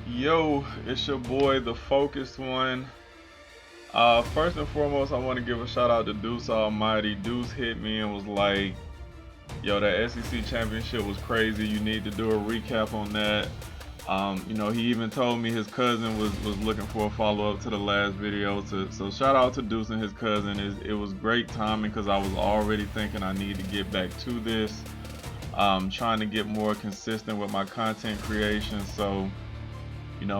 Yo, it's your boy, the Focused one. First and foremost, I want to give a shout out to Deuce Almighty. Deuce hit me and was like, yo, that SEC championship was crazy. You need to do a recap on that. He even told me his cousin was looking for a follow up to the last video. So shout out to Deuce and his cousin. It was great timing because I was already thinking I need to get back to this. Trying to get more consistent with my content creation. So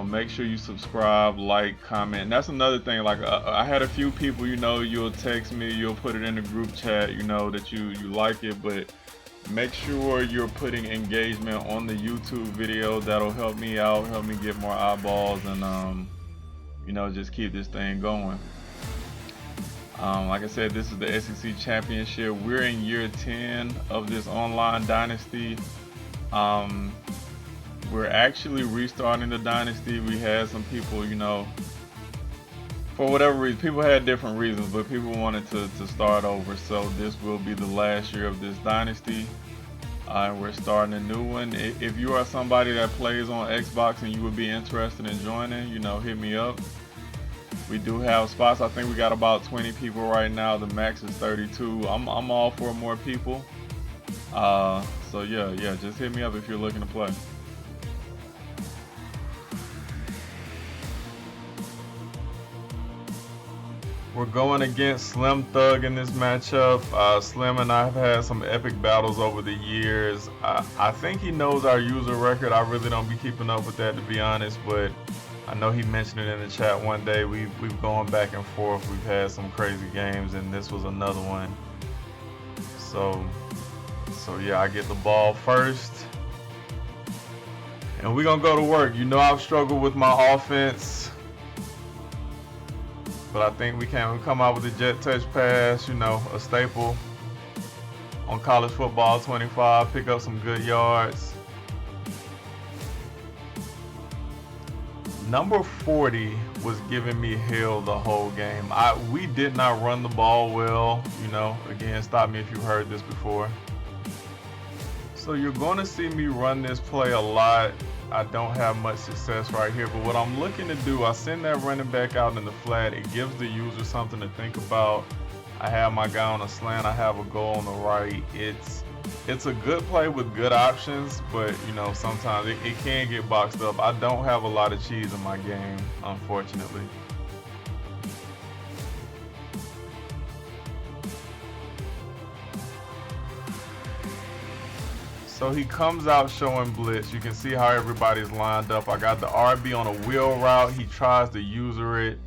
make sure you subscribe, like, comment. And that's another thing. Like, I had a few people, you'll text me, you'll put it in the group chat, that you like it, but make sure you're putting engagement on the YouTube video. That'll help me out, help me get more eyeballs, and just keep this thing going. Like I said, this is the SEC Championship. We're in year 10 of this online dynasty. We're actually restarting the dynasty. We had some people, for whatever reason, people had different reasons, but people wanted to start over. So this will be the last year of this dynasty. And we're starting a new one. If you are somebody that plays on Xbox and you would be interested in joining, hit me up. We do have spots. I think we got about 20 people right now. The max is 32. I'm all for more people. So yeah, just hit me up if you're looking to play. We're going against Slim Thug in this matchup. Slim and I have had some epic battles over the years. I think he knows our user record. I really don't be keeping up with that, to be honest, but I know he mentioned it in the chat one day. We've gone back and forth. We've had some crazy games, and this was another one. So yeah, I get the ball first. And we're going to go to work. I've struggled with my offense, but I think we can come out with a jet touch pass, a staple on college football 25, pick up some good yards. Number 40 was giving me hell the whole game. We did not run the ball well, again, stop me if you've heard this before. So you're going to see me run this play a lot. I don't have much success right here, but what I'm looking to do, I send that running back out in the flat. It gives the user something to think about. I have my guy on a slant. I have a goal on the right. It's a good play with good options, but sometimes it can get boxed up. I don't have a lot of cheese in my game, unfortunately. So he comes out showing blitz. You can see how everybody's lined up. I got the RB on a wheel route. He tries to user it.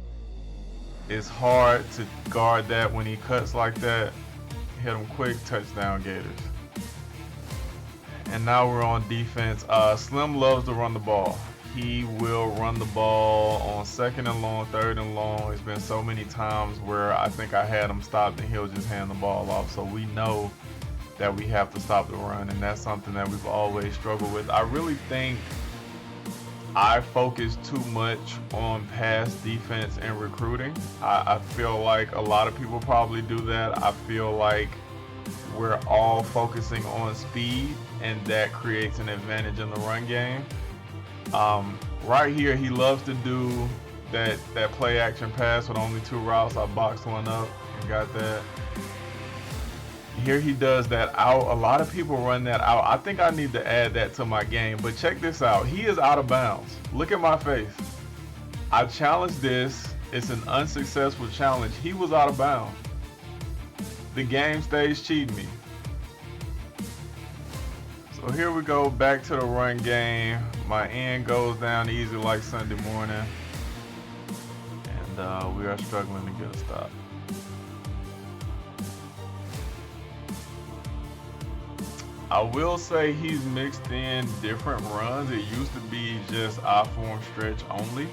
It's hard to guard that when he cuts like that. Hit him quick, touchdown Gators. And now we're on defense. Slim loves to run the ball. He will run the ball on 2nd and long, 3rd and long. It's been so many times where I think I had him stopped and he'll just hand the ball off. So we know that we have to stop the run, and that's something that we've always struggled with. I really think I focus too much on pass defense and recruiting. I feel like a lot of people probably do that. I feel like we're all focusing on speed, and that creates an advantage in the run game. Right here, he loves to do that play action pass with only 2 routes. I boxed one up and got that. Here he does that out. A lot of people run that out. I think I need to add that to my game, but check this out. He is out of bounds. Look at my face. I challenged this. It's an unsuccessful challenge. He was out of bounds. The game stays cheating me. So here we go, back to the run game. My end goes down easy like Sunday morning. And we are struggling to get a stop. I will say he's mixed in different runs. It used to be just I-form stretch only.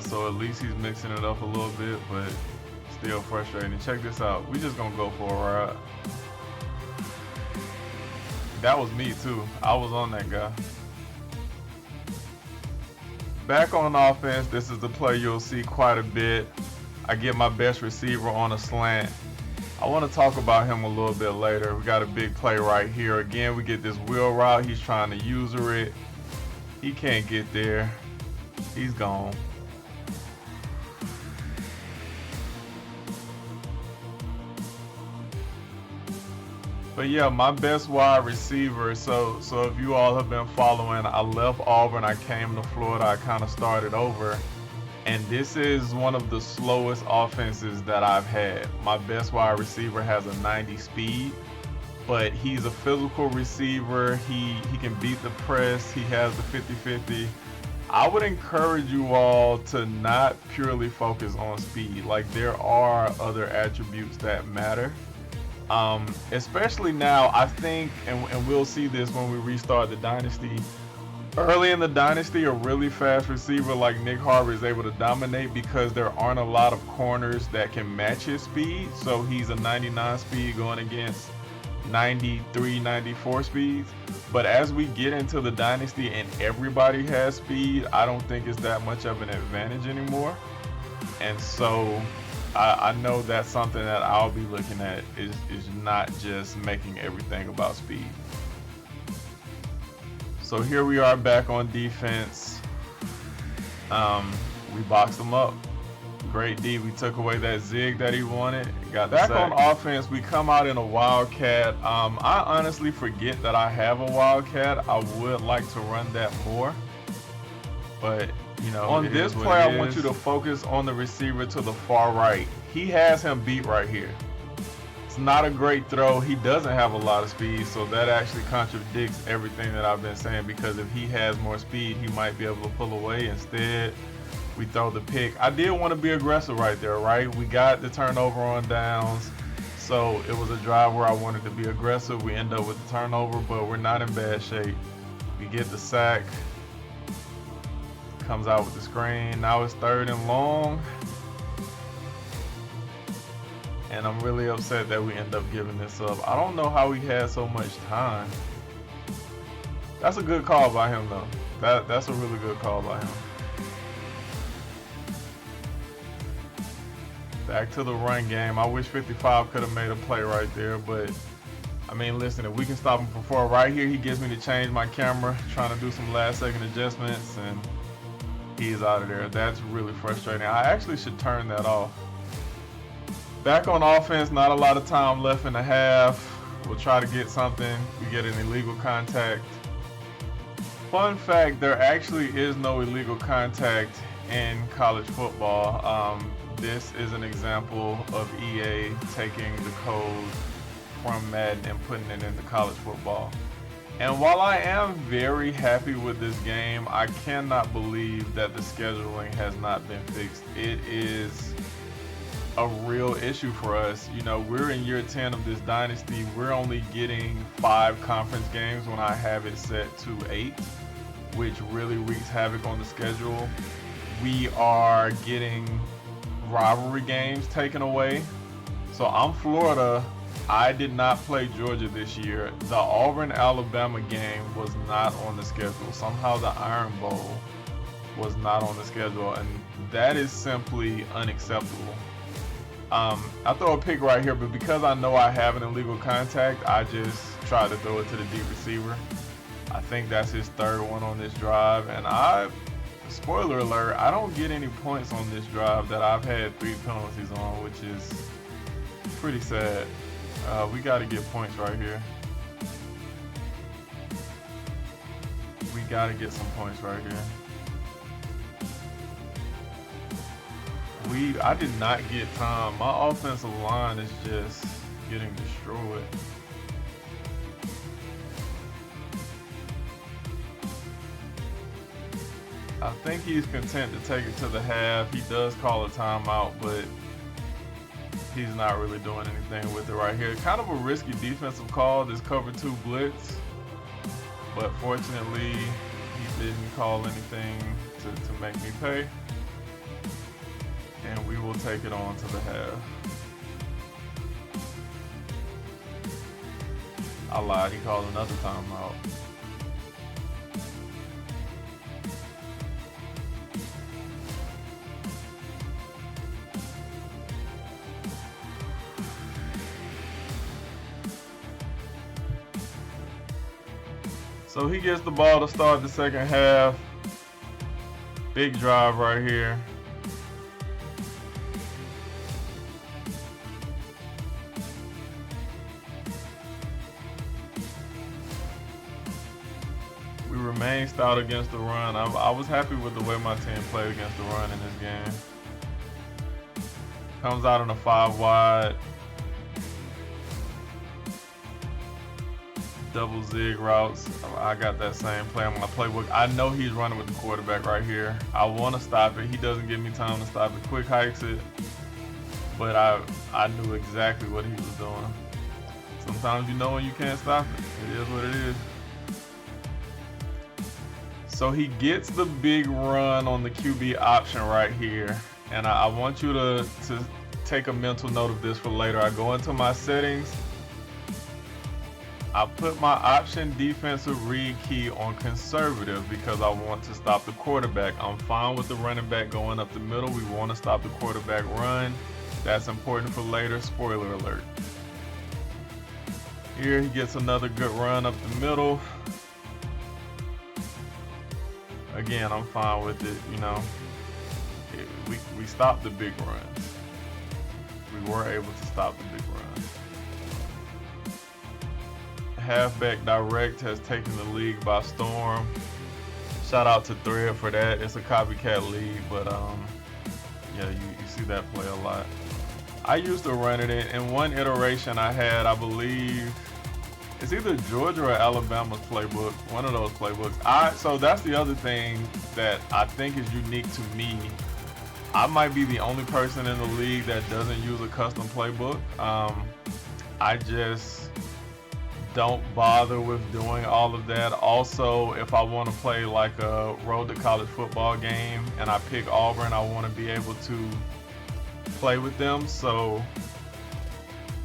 So at least he's mixing it up a little bit, but still frustrating. Check this out. We just gonna go for a ride. That was me too. I was on that guy. Back on offense, this is the play you'll see quite a bit. I get my best receiver on a slant. I want to talk about him a little bit later. We got a big play right here. Again, we get this wheel route. He's trying to user it. He can't get there. He's gone. But yeah, my best wide receiver. So if you all have been following, I left Auburn, I came to Florida, I kind of started over. And this is one of the slowest offenses that I've had. My best wide receiver has a 90 speed, but he's a physical receiver. He can beat the press. He has the 50-50. I would encourage you all to not purely focus on speed. Like, there are other attributes that matter. Especially now, I think, and we'll see this when we restart the dynasty. Early in the dynasty, a really fast receiver like Nick Harvey is able to dominate because there aren't a lot of corners that can match his speed. So he's a 99 speed going against 93, 94 speeds. But as we get into the dynasty and everybody has speed, I don't think it's that much of an advantage anymore. And so I know that's something that I'll be looking at is not just making everything about speed. So here we are back on defense. We boxed him up. Great D. We took away that zig that he wanted. Got the sack. Back on offense, we come out in a wildcat. I honestly forget that I have a wildcat. I would like to run that more. But, you know, on this play, I want you to focus on the receiver to the far right. He has him beat right here. It's not a great throw. He doesn't have a lot of speed, so that actually contradicts everything that I've been saying, because if he has more speed, he might be able to pull away. Instead, we throw the pick. I did want to be aggressive right there, right? We got the turnover on downs, so it was a drive where I wanted to be aggressive. We end up with the turnover, but we're not in bad shape. We get the sack. Comes out with the screen. Now it's 3rd and long. And I'm really upset that we end up giving this up. I don't know how he had so much time. That's a good call by him, though. That's a really good call by him. Back to the run game. I wish 55 could have made a play right there, but I mean, listen, if we can stop him from 4 right here, he gets me to change my camera, trying to do some last-second adjustments, and he's out of there. That's really frustrating. I actually should turn that off. Back on offense, not a lot of time left in the half. We'll try to get something. We get an illegal contact. Fun fact, there actually is no illegal contact in college football. This is an example of EA taking the code from Madden and putting it into college football. And while I am very happy with this game, I cannot believe that the scheduling has not been fixed. It is a real issue for us. You know, we're in year 10 of this dynasty. We're only getting 5 conference games when I have it set to 8, which really wreaks havoc on the schedule. We are getting rivalry games taken away. So I'm Florida. I did not play Georgia this year. The Auburn-Alabama game was not on the schedule. Somehow the Iron Bowl was not on the schedule, and that is simply unacceptable. I throw a pick right here, but because I know I have an illegal contact, I just try to throw it to the deep receiver. I think that's his 3rd one on this drive, and spoiler alert, I don't get any points on this drive that I've had 3 penalties on, which is pretty sad. We got to get points right here. We got to get some points right here. I did not get time. My offensive line is just getting destroyed. I think he's content to take it to the half. He does call a timeout, but he's not really doing anything with it right here. Kind of a risky defensive call, this cover 2 blitz. But fortunately, he didn't call anything to make me pay. And we will take it on to the half. I lied, he called another timeout. So he gets the ball to start the second half. Big drive right here. We remain stout against the run. I was happy with the way my team played against the run in this game. Comes out in a 5 wide. Double zig routes. I got that same play on my playbook. I know he's running with the quarterback right here. I want to stop it. He doesn't give me time to stop it. Quick hikes it. But I knew exactly what he was doing. Sometimes you know when you can't stop it. It is what it is. So he gets the big run on the QB option right here. And I want you to take a mental note of this for later. I go into my settings. I put my option defensive read key on conservative because I want to stop the quarterback. I'm fine with the running back going up the middle. We want to stop the quarterback run. That's important for later. Spoiler alert. Here he gets another good run up the middle. Again, I'm fine with it, you know. We stopped the big runs. We were able to stop the big runs. Halfback direct has taken the league by storm. Shout out to Thread for that. It's a copycat league, but yeah, you see that play a lot. I used to run it in one iteration I had, I believe, it's either Georgia or Alabama's playbook, one of those playbooks. So that's the other thing that I think is unique to me. I might be the only person in the league that doesn't use a custom playbook. I just don't bother with doing all of that. Also, if I want to play like a road to college football game and I pick Auburn, I want to be able to play with them. So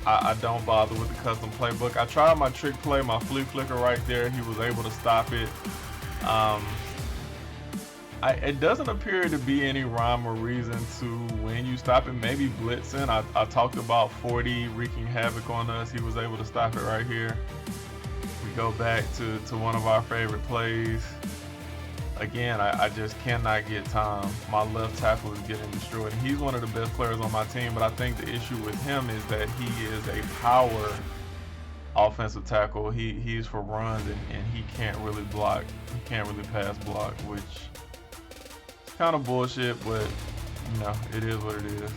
I don't bother with the custom playbook. I tried my trick play, my flea flicker right there. He was able to stop it. It doesn't appear to be any rhyme or reason to when you stop it. Maybe blitzing. I talked about 40 wreaking havoc on us. He was able to stop it right here. We go back to one of our favorite plays. Again, I just cannot get time. My left tackle is getting destroyed. And he's one of the best players on my team, but I think the issue with him is that he is a power offensive tackle. He's for runs and he can't really block. He can't really pass block, which is kind of bullshit, but you know, it is what it is.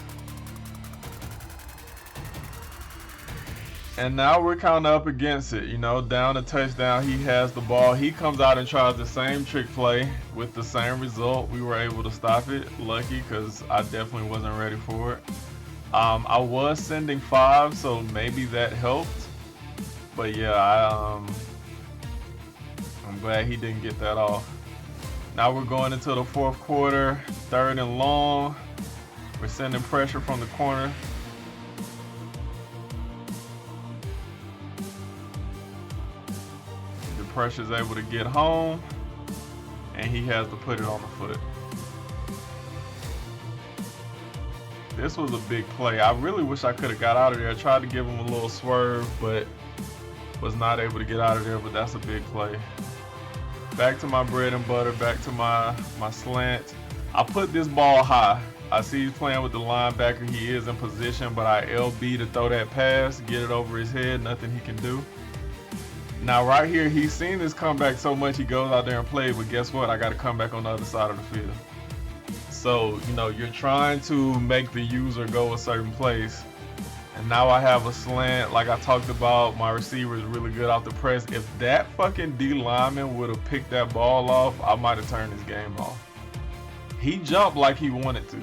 And now we're kind of up against it, you know, down a touchdown. He has the ball. He comes out and tries the same trick play with the same result. We were able to stop it. Lucky, because I definitely wasn't ready for it. I was sending 5, so maybe that helped. But yeah, I'm glad he didn't get that off. Now we're going into the fourth quarter, 3rd and long. We're sending pressure from the corner. Pressure's able to get home, and he has to put it on the foot. This was a big play. I really wish I could have got out of there. I tried to give him a little swerve, but was not able to get out of there, but that's a big play. Back to my bread and butter, back to my slant. I put this ball high. I see he's playing with the linebacker. He is in position, but I LB to throw that pass, get it over his head, nothing he can do. Now right here, he's seen this comeback so much he goes out there and plays, but guess what? I got to come back on the other side of the field. So, you know, you're trying to make the user go a certain place. And now I have a slant, like I talked about, my receiver is really good off the press. If that fucking D lineman would have picked that ball off, I might have turned this game off. He jumped like he wanted to.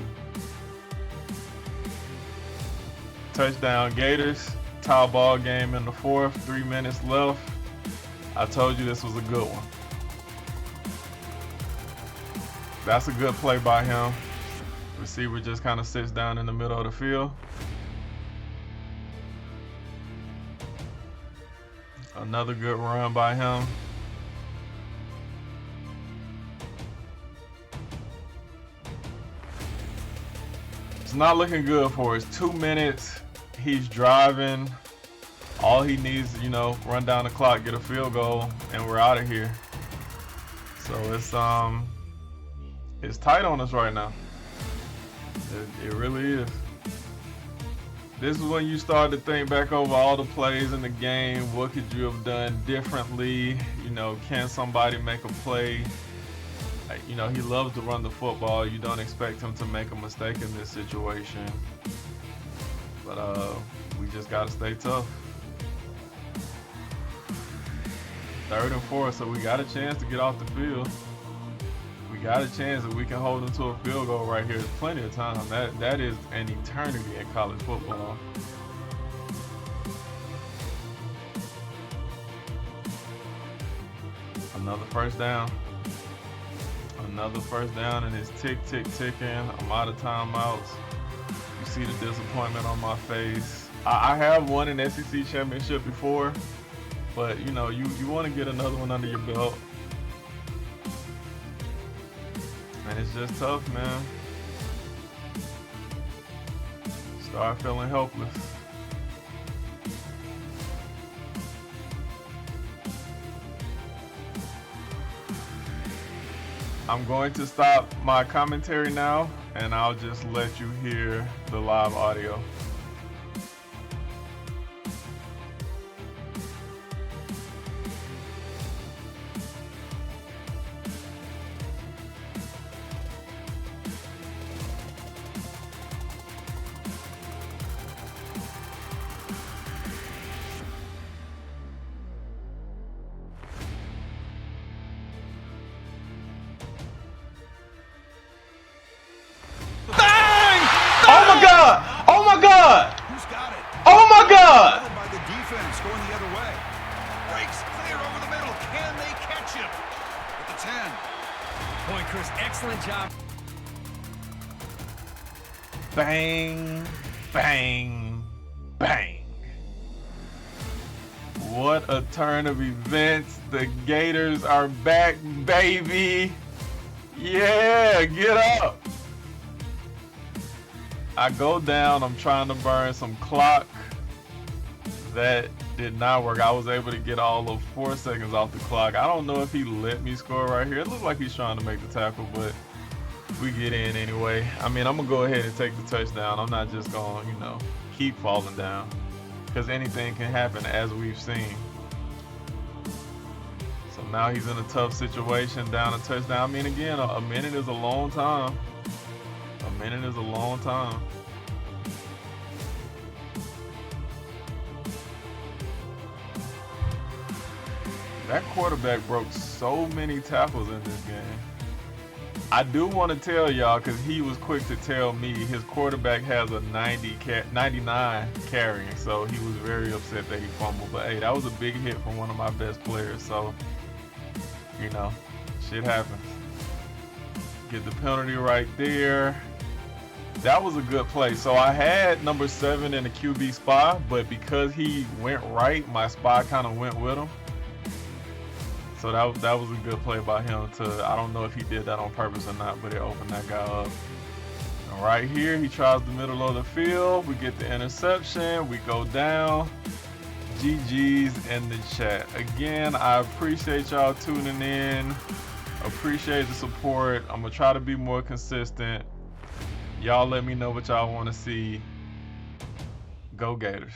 Touchdown Gators, tie ball game in the 4th, 3 minutes left. I told you this was a good one. That's a good play by him. Receiver just kind of sits down in the middle of the field. Another good run by him. It's not looking good for us. 2 minutes. He's driving. All he needs is, you know, run down the clock, get a field goal, and we're out of here. So it's It's tight on us right now. It really is. This is when you start to think back over all the plays in the game. What could you have done differently? You know, can somebody make a play? You know, he loves to run the football. You don't expect him to make a mistake in this situation. But we just got to stay tough. 3rd and 4, so we got a chance to get off the field. We got a chance that we can hold them to a field goal right here. There's plenty of time. That is an eternity in college football. Another first down. Another first down, and it's ticking. I'm out of timeouts. You see the disappointment on my face. I have won an SEC championship before, but you know, you want to get another one under your belt. And it's just tough, man. Start feeling helpless. I'm going to stop my commentary now, and I'll just let you hear the live audio. Oh my God! Who's got it? Oh my God! By the defense going the other way. Breaks clear over the middle. Can they catch him? At the 10. Boy, Chris, excellent job. Bang, bang, bang. What a turn of events. The Gators are back, baby. Yeah, get up. I go down, I'm trying to burn some clock. That did not work. I was able to get all of 4 seconds off the clock. I don't know if he let me score right here. It looks like he's trying to make the tackle, but we get in anyway. I mean, I'm gonna go ahead and take the touchdown. I'm not just gonna, you know, keep falling down, because anything can happen, as we've seen. So now he's in a tough situation, down a touchdown. I mean, again, a minute is a long time. A minute is a long time. That quarterback broke so many tackles in this game. I do want to tell y'all, because he was quick to tell me, his quarterback has a 99 carrying, so he was very upset that he fumbled. But hey, that was a big hit from one of my best players, so, you know, shit happens. Get the penalty right there. That was a good play. So I had number 7 in the QB spot, but because he went right, my spot kind of went with him. So that was a good play by him I don't know if he did that on purpose or not, but it opened that guy up. And right here, he tries the middle of the field. We get the interception. We go down. GG's in the chat. Again, I appreciate y'all tuning in. Appreciate the support. I'm going to try to be more consistent. Y'all let me know what y'all want to see. Go Gators.